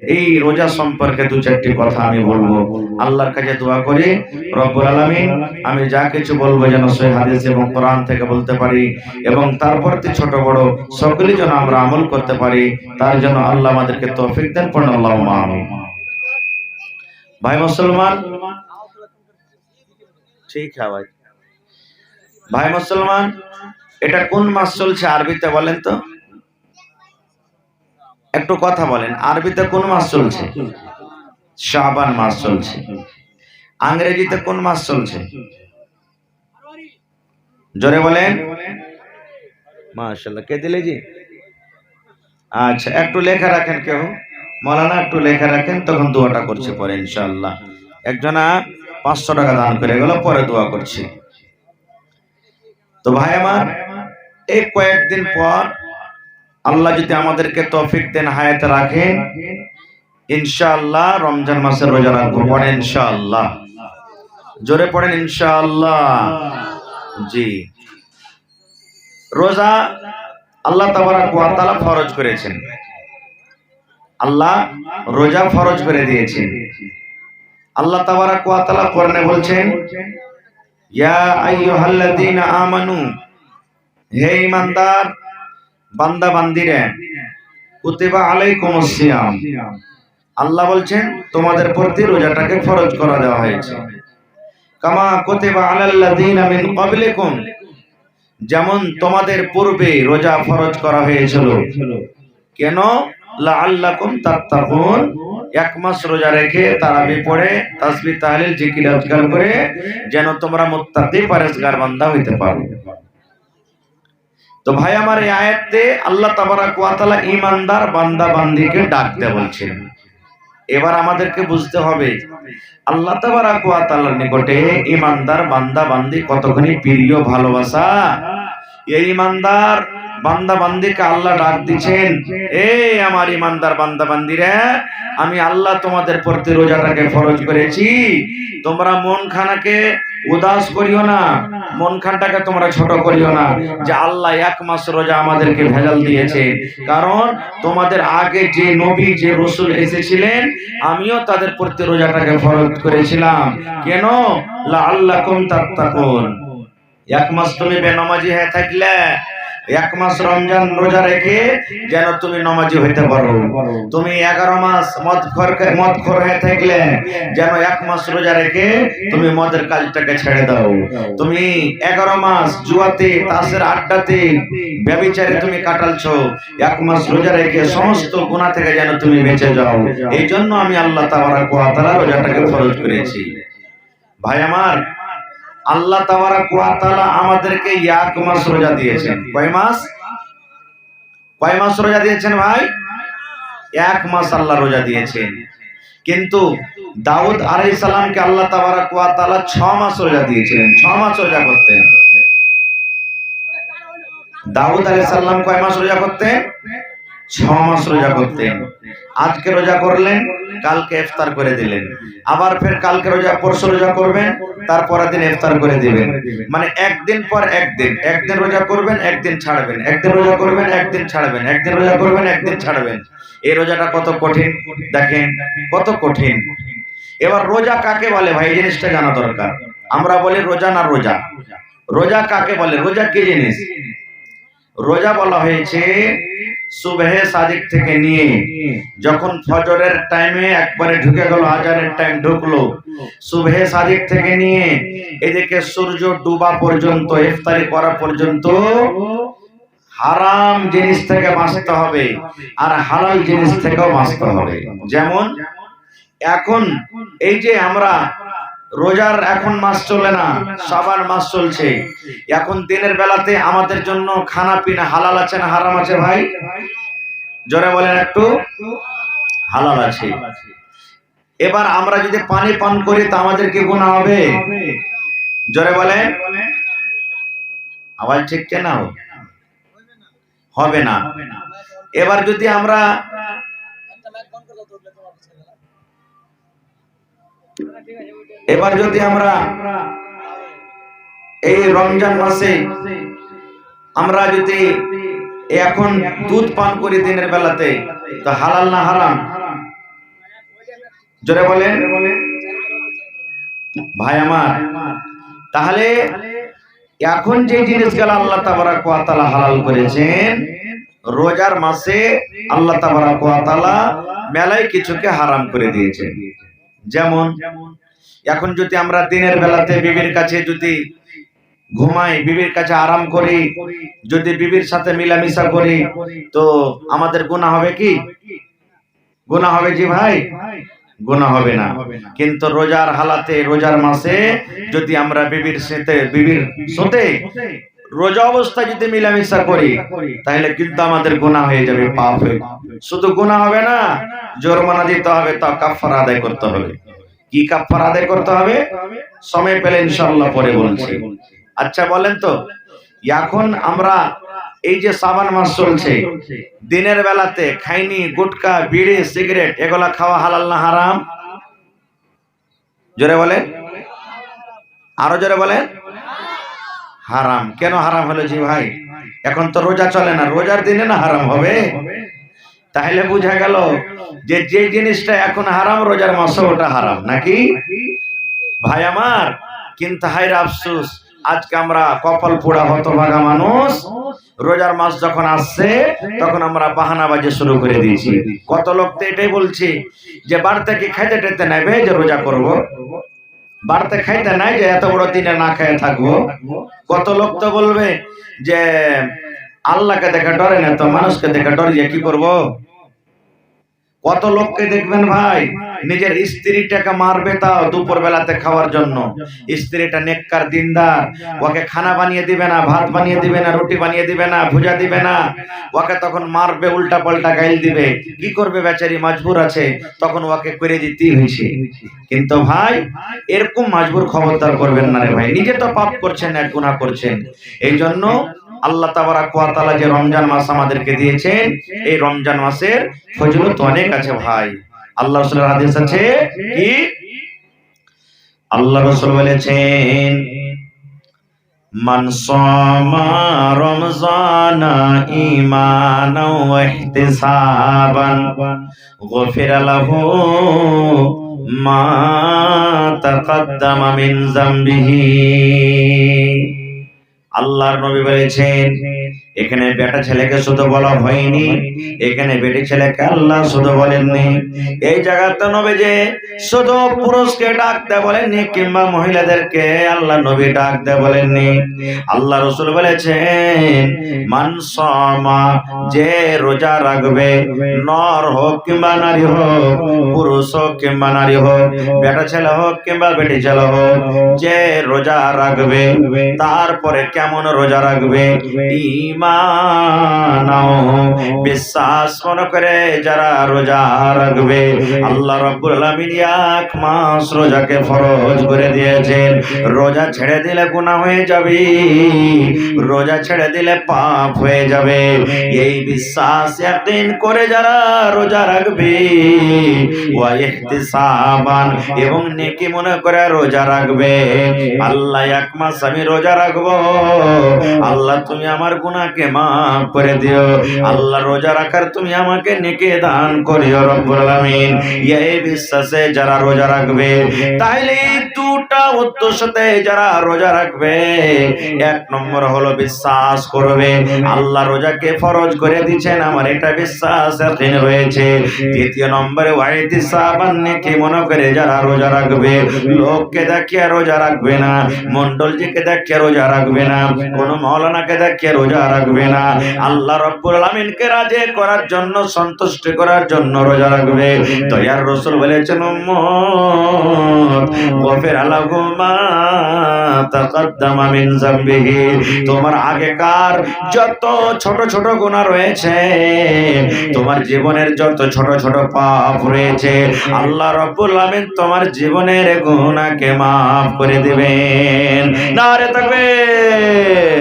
এই রোজা সম্পর্কে দু চারটি কথা আমি বলবো। আল্লাহর কাছে দোয়া করি রব্বুল আলামিন আমি যা কিছু বলবো যেন সহিহ হাদিস এবং কোরআন থেকে বলতে পারি, এবং তারপর ছোট বড় সকলেই যেন আমরা আমল করতে পারি, তার জন্য আল্লাহ আমাদেরকে তৌফিক দেন। পড়ুন আল্লাহুম্মা আমিন। ভাই মুসলমান, ঠিক আছে ভাই মুসলমান, এটা কোন মাস চলছে আরবিতে বলেন তো? একটু কথা বলেন, আরবিতে কোন মাস চলছে? শাবান মাস চলছে। ইংরেজিতে কোন মাস চলছে? জোরে বলেন। মাশাআল্লাহ, কে দিলে জি? আচ্ছা, একটু লেখা রাখেন কেউ, মাওলানা একটু লেখা রাখেন, তখন দোয়াটা করছি পরে ইনশাআল্লাহ। একজনা 500 টাকা দান করে গেল, পরে দোয়া করছি। তো ভাই আমার, এই কয়েকদিন পর আল্লাহ যদি আমাদেরকে তৌফিক দেন, হায়াতে রাখেন, ইনশাআল্লাহ রমজান মাসের রোজা রাখবো। পড়েন ইনশাআল্লাহ, জোরে পড়েন ইনশাআল্লাহ। জি, রোজা আল্লাহ তাবারক ওয়া তাআলা ফরজ করেছেন। আল্লাহ রোজা ফরজ করে দিয়েছেন। আল্লাহ তাবারক ওয়া তাআলা কোরআনে বলছেন, ইয়া আইয়ুহাল্লাযীনা আমানু, হে ঈমানদার বান্দা বান্দিরা, কুতিবা আলাইকুমুস সিয়াম, আল্লাহ বলছেন তোমাদের প্রতি রোজাটাকে ফরজ করা দেওয়া হয়েছে। কামা কুতিবা আলাল্লাযীনা মিন ক্বাবলিকুম, যেমন তোমাদের পূর্বে রোজা ফরজ করা হয়েছিল। কেন? লাআল্লাকুম তাত্তাকুন, এক মাস রোজা রেখে তারাবি পড়ে তাসবিহ তাহলিল জিকির আজকার করে যেন তোমরা মুত্তাকি পরহেজগার বান্দা হইতে পারো। তো ভাই আমার, এই আয়াতে আল্লাহ তাবারক ওয়া তাআলা ঈমানদার বান্দা বান্দীকে ডাকতে বলছেন। এবার আমাদেরকে বুঝতে হবে আল্লাহ তাবারক ওয়া তাআলার নিকটে ঈমানদার বান্দা বান্দী কতখানি প্রিয়, ভালোবাসা। এই ঈমানদার বান্দা বান্দীকে আল্লাহ ডাক দিচ্ছেন, এই আমার ঈমানদার বান্দা বান্দীরা, আমি আল্লাহ তোমাদের প্রতি রোজাটাকে ফরজ করেছি। তোমরা মন খানাকে উদাস করিও না, মন খানটাকে তোমরা ছোট করিও না যে আল্লাহ এক মাস রোজা আমাদেরকে ভেজাল দিয়েছে। কারণ তোমাদের আগে যে নবী যে রাসূল এসেছিলেন, আমিও তাদের প্রতি রোজাটাকে ফরজ করেছিলাম। কেন? লাআল্লাকুম তাত্তাকুন, এক মাস তুমি বেনামাজি হয়ে থাকলে, এক মাস রমজান রোজা রেখে যেন তুমি নামাজি হইতে পারো। তুমি 11 মাস মদখোর হয়ে থাকলে যেন এক মাস রোজা রেখে তুমি মদের কাজটাকে ছেড়ে দাও। তুমি 11 মাস জুয়াতে, তাসের আড্ডাতে, ব্যভিচারে তুমি কাটালছো, এক মাস রোজা রেখে সমস্ত গুনাহ থেকে যেন তুমি বেঁচে যাও। এই জন্য আমি আল্লাহ তাবারক ওয়া তাআলা রোজাটাকে ফরজ করেছি। ভাই আমার, আল্লাহ তাবারক ওয়া তাআলা আমাদেরকে এক মাস রোজা দিয়েছেন। কয় মাস? কয় মাস রোজা দিয়েছেন ভাই? এক মাস আল্লাহ রোজা দিয়েছেন। কিন্তু দাউদ আলাইহিস সালামকে আল্লাহ তাবারক ওয়া তাআলা 6 মাস রোজা দিয়েছিলেন। 6 মাস রোজা করতেন। দাউদ আলাইহিস সালাম কয় মাস রোজা করতেন? 6 মাস রোজা করতেন। আজকে রোজা করলেন, কালকে ইফতার করে দিলেন, আবার ফের কালকে রোজা, পরশু রোজা করবেন, তারপরের দিন ইফতার করে দিবেন। মানে একদিন পর একদিন, একদিন রোজা করবেন, একদিন ছাড়বেন, একদিন রোজা করবেন, একদিন ছাড়বেন, একদিন রোজা করবেন, একদিন ছাড়বেন। এই রোজাটা কত কঠিন দেখেন, কত কঠিন। এবার রোজা কাকে বলে ভাই, এই জিনিসটা জানা দরকার। আমরা বলি রোজা না রোজা, রোজা কাকে বলে? রোজা কি জিনিস? রোজা বলা হয়েছে সুবহে সাদিক থেকে নিয়ে যখন ফজরের টাইমে একবারে ঢুকে গেল, আজানের টাইম ঢুকলো, সুবহে সাদিক থেকে নিয়ে এদিকে সূর্য ডুবা পর্যন্ত, ইফতারি করা পর্যন্ত হারাম জিনিস থেকে বাঁচতে হবে আর হালাল জিনিস থেকেও বাঁচতে হবে। যেমন এখন এই যে আমরা রোজার এখন মাস চলে না, শাবান মাস চলছে, এখন দিনের বেলাতে আমাদের জন্য খানা পিনা হালাল আছে না হারাম আছে ভাই? জোরে বলেন একটু। হালাল আছে। এবার আমরা যদি পানি পান করি তা আমাদের কি গুনাহ হবে? জোরে বলেন। আওয়াজ ঠিক না? হবে না। এবার যদি আমরা এই রমজান মাসে আমরা যদি এখন দুধ পান করি দিনের বেলাতে, তো হালাল না হারাম? জোরে বলেন ভাই আমার। তাহলে এখন যে জিনিসগুলো আল্লাহ তাবারাক ওয়া তাআলা হালাল করেছেন, রোজার মাসে আল্লাহ তাবারাক ওয়া তাআলা মেলায় কিছুকে হারাম করে দিয়েছেন। যেমন এখন যদি আমরা দিনের বেলাতে বিবির কাছে যদি ঘুমাই, বিবির কাছে আরাম করি, যদি বিবির সাথে মিলামিশা করি, তো আমাদের গুনাহ হবে কি? গুনাহ হবে জি ভাই? গুনাহ হবে না। কিন্তু রোজার হালাতে, রোজার মাসে যদি আমরা বিবির সাথে রোজা অবস্থায় যদি মিলামিশা করি, তাহলে কিন্তু আমাদের গুনাহ হয়ে যাবে, পাপ হয়ে। শুধু গুনাহ হবে না, জরিমানা দিতে হবে, তা কাফারা আদায় করতে হবে। কি কাফারা আদায় করতে হবে? সময় পেলে ইনশাআল্লাহ পরে বলছি। আচ্ছা বলেন তো, এখন আমরা এই যে শাবান মাস চলছে, দিনের বেলাতে খাইনি, গুটকা, বিড়ি, সিগারেট এগুলা খাওয়া হালাল না হারাম? জোরে বলেন, আরো জোরে বলেন। হারাম। কেন হারাম হলো জি ভাই? এখন তো রোজা চলে না, রোজার দিনে না হারাম হবে? তাহলে বুঝা গেল যে যে জিনিসটা এখন হারাম, রোজার মাসে ওটা হারাম নাকি ভাই আমার। কিন্তু হায়রে আফসোস, আজকে আমরা কপাল পোড়া হতভাগা মানুষ, রোজার মাস যখন আসছে তখন আমরা বাহানাবাজি শুরু করে দিয়েছি। কত লোক তো এটাই বলছি যে বাড়িতে কি খাইতে টেতে নেবে যে রোজা করব, বাড়িতে খাইতে নাই যে এত বড় দিনে না খেয়ে থাকবো। কত লোক তো বলবে যে আল্লাহকে দেখে ডরে না, তো মানুষকে দেখে ডরিয়ে কি করব। কত লোককে দেখবেন ভাই, নিজের স্ত্রীটাকে মারবে তাও দুপুর বেলাতে খাওয়ার জন্য। স্ত্রীটা নেককার দিনদার, ওকে খানা বানিয়ে দিবে না, ভাত বানিয়ে দিবে না, রুটি বানিয়ে দিবে না, ভুজা দিবে না, ওকে তখন মারবে, উল্টা পাল্টা গাইল দিবে। কি করবে বেচারি, মজবুর আছে, তখন ওকে করে দিতেই হয়েছে। কিন্তু ভাই এরকম মজবুর খবরদার করবেন না রে ভাই, নিজে তো পাপ করছেন, এক গুনাহ করছেন। এই জন্য আল্লাহ তাবারাক ওয়া তাআলা যে রমজান মাস আমাদেরকে দিয়েছেন, এই রমজান মাসের ফজিলত অনেক আছে ভাই। আল্লাহ রাসূলের হাদিস আছে কি, আল্লাহ রাসূল বলেছেন, মান সামা রমজানা ঈমানাও ওয়া ইহতিসাবান গুফিরা লাহু মা তাকাদ্দামা মিন যামবিহি। আল্লাহর নবী বলেছেন, এখানে বেটা ছেলেকে শুধু বলা হয়নি, এখানে বেটি ছেলেকে আল্লাহ শুধু বলেননি। এই জায়গাতে নবী যে শুধু পুরুষকে ডাকতে বলেননি, কিংবা মহিলাদেরকে আল্লাহ নবী ডাকতে বলেননি। আল্লাহ রাসূল বলেছেন, মান সামা, যে রোজা রাখবে, নর হোক কিংবা নারী হোক, পুরুষ হোক কিংবা নারী হোক, বেটা ছেলে হোক কিংবা বেটি ছেলে হোক, যে রোজা রাখবে, তারপরে কেমন রোজা রাখবে, ঈমানাও, বিশ্বাস মনে করে যারা রোজা রাখবে। আল্লাহ রাব্বুল আলামিন এক মাস রোজাকে ফরজ করে দিয়েছেন। রোজা ছেড়ে দিলে গুনাহ হয়ে যাবে, রোজা ছেড়ে দিলে পাপ হয়ে যাবে। এই বিশ্বাস ইয়াকিন করে যারা রোজা রাখবে, ওয়া ইহতিসাবান, এবং নেকি মনে করে রোজা রাখবে, আল্লাহ এক মাস আমি রোজা রাখবো, আল্লাহ তুমি আমার গুনাহকে মাফ করে দিও, আল্লাহ রোজা রাখার তুমি আমাকে নেকি দান করিও রব্বুল আলামিন। এই বিশ্বাসে যারা রোজা রাখবে, তাইলে দুটা উদ্দেশ্যতে যারা রোজা রাখবে, এক নম্বর হলো বিশ্বাস করবে আল্লাহ রোজাকে ফরজ করে দিয়েছেন, আমার এটা বিশ্বাস ইয়াকিন রয়েছে। দ্বিতীয় নম্বরে ওয়াইতিসাবান, নেকি মনে করে যারা রোজা রাখবে, লোককে দেখিয়ে রোজা রাখবে না, মণ্ডলজিকে দেখিয়ে রোজা রাখবে না, কোন মাওলানাকে দেখিয়ে রোজা রাখবে না, আল্লাহ রাব্বুল আলামিনকে রাজি করার জন্য, সন্তুষ্ট করার জন্য রোজা রাখবে। দয়ার রাসূল বলেছেন, উম্মত গফিরা লাহু মা তাকাদ্দামা মিন যামবিহি, তোমার আগেকার যত ছোট ছোট গুনাহ রয়েছে, তোমার জীবনের যত ছোট ছোট পাপ রয়েছে, আল্লাহ রাব্বুল আলামিন তোমার জীবনের গুনাহকে মাফ করে দিবেন। নারে তাকবীর।